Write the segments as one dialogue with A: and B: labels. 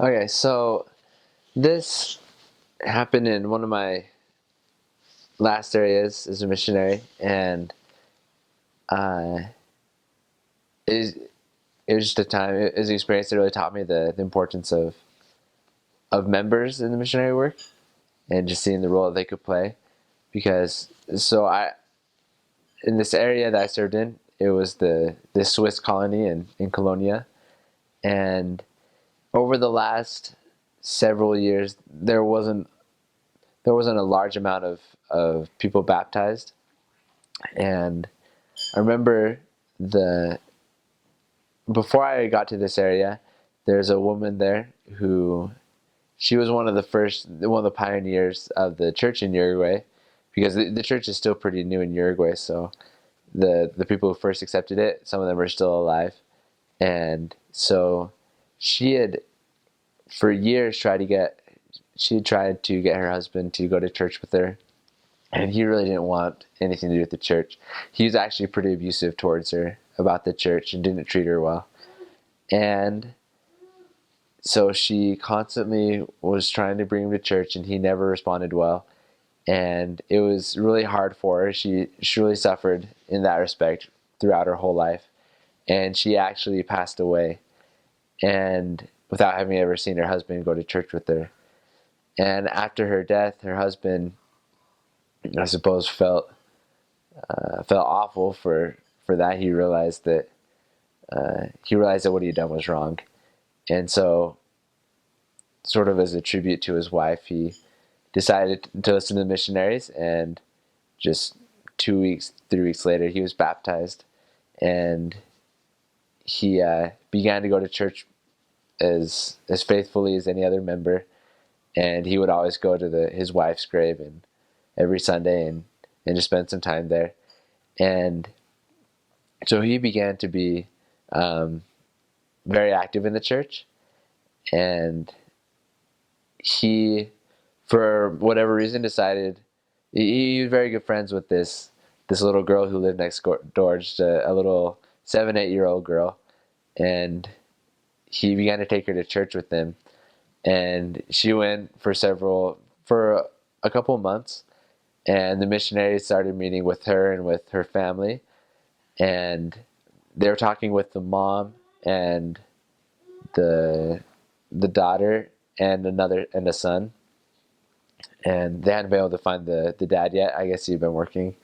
A: Okay, so this happened in one of my last areas as a missionary, and uh, it, was- it was just a time, it was an experience that really taught me the importance of members in the missionary work and just seeing the role they could play. Because, in this area that I served in, it was the Swiss colony in Colonia, and over the last several years, there wasn't a large amount of people baptized. And I remember the before I got to this area, there's a woman there who she was one of the pioneers of the church in Uruguay, because the church is still pretty new in Uruguay. So the people who first accepted it, some of them are still alive, and so she had for years tried to get her husband to go to church with her, and he really didn't want anything to do with the church. He was actually pretty abusive towards her about the church and didn't treat her well. And so she constantly was trying to bring him to church, and he never responded well. And it was really hard for her. She really suffered in that respect throughout her whole life. And she actually passed away, and without having ever seen her husband go to church with her. And after her death, her husband, I suppose, felt awful for that. He realized that what he had done was wrong, and so, sort of as a tribute to his wife, he decided to listen to the missionaries. And just 2 weeks, 3 weeks later, he was baptized, and he began to go to church as faithfully as any other member. And he would always go to his wife's grave and every Sunday, and just spend some time there. And so he began to be um, very active in the church, and he, for whatever reason, decided he was very good friends with this little girl who lived next door, just a little 7, 8 year old girl, and he began to take her to church with him, and she went for a couple of months, and the missionaries started meeting with her and with her family, and they were talking with the mom and the the daughter and a son, and they hadn't been able to find the dad yet. I guess he'd been working,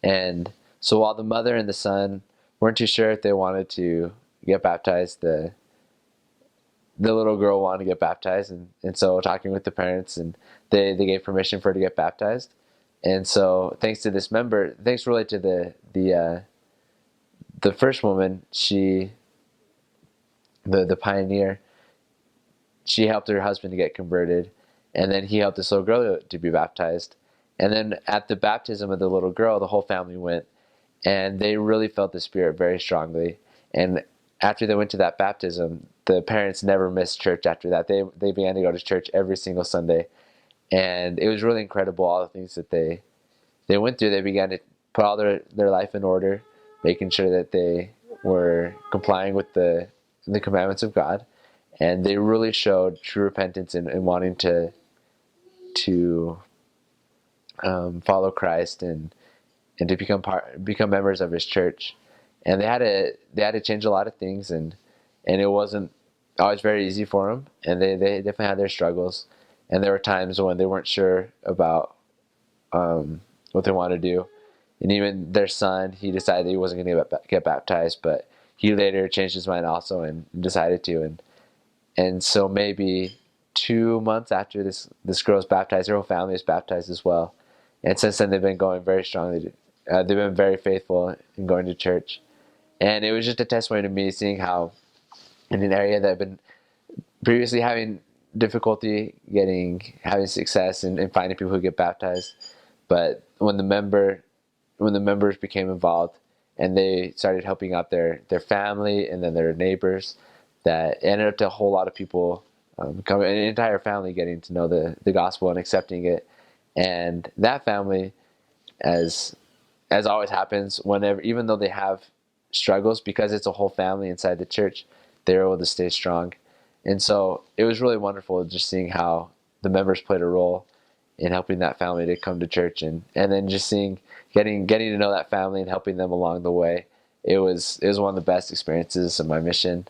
A: and so while the mother and the son weren't too sure if they wanted to get baptized, the little girl wanted to get baptized, and so talking with the parents, and they gave permission for her to get baptized. And so thanks really to the first woman, the pioneer, she helped her husband to get converted, and then he helped this little girl to be baptized. And then at the baptism of the little girl, the whole family went, and they really felt the Spirit very strongly. And after they went to that baptism, the parents never missed church after that. They began to go to church every single Sunday, and it was really incredible, all the things that they went through. They began to put all their life in order, making sure that they were complying with the commandments of God, and they really showed true repentance in wanting to follow Christ, and to become members of His church. And they had to change a lot of things, and it wasn't always very easy for them, and they definitely had their struggles, and there were times when they weren't sure about what they wanted to do. And even their son, he decided he wasn't going to get baptized, but he later changed his mind also and decided to. And so maybe 2 months after this girl was baptized, her whole family was baptized as well. And since then, they've been going very strongly. They've been very faithful in going to church. And it was just a testimony to me, seeing how in an area that had been previously having difficulty having success in finding people who get baptized, but when the members became involved, and they started helping out their family and then their neighbors, that ended up to a whole lot of people coming, an entire family getting to know the gospel and accepting it. And that family, as always happens, whenever, even though they have struggles, because it's a whole family inside the church, they're able to stay strong. And so it was really wonderful just seeing how the members played a role in helping that family to come to church, and then just getting to know that family and helping them along the way. It was one of the best experiences of my mission.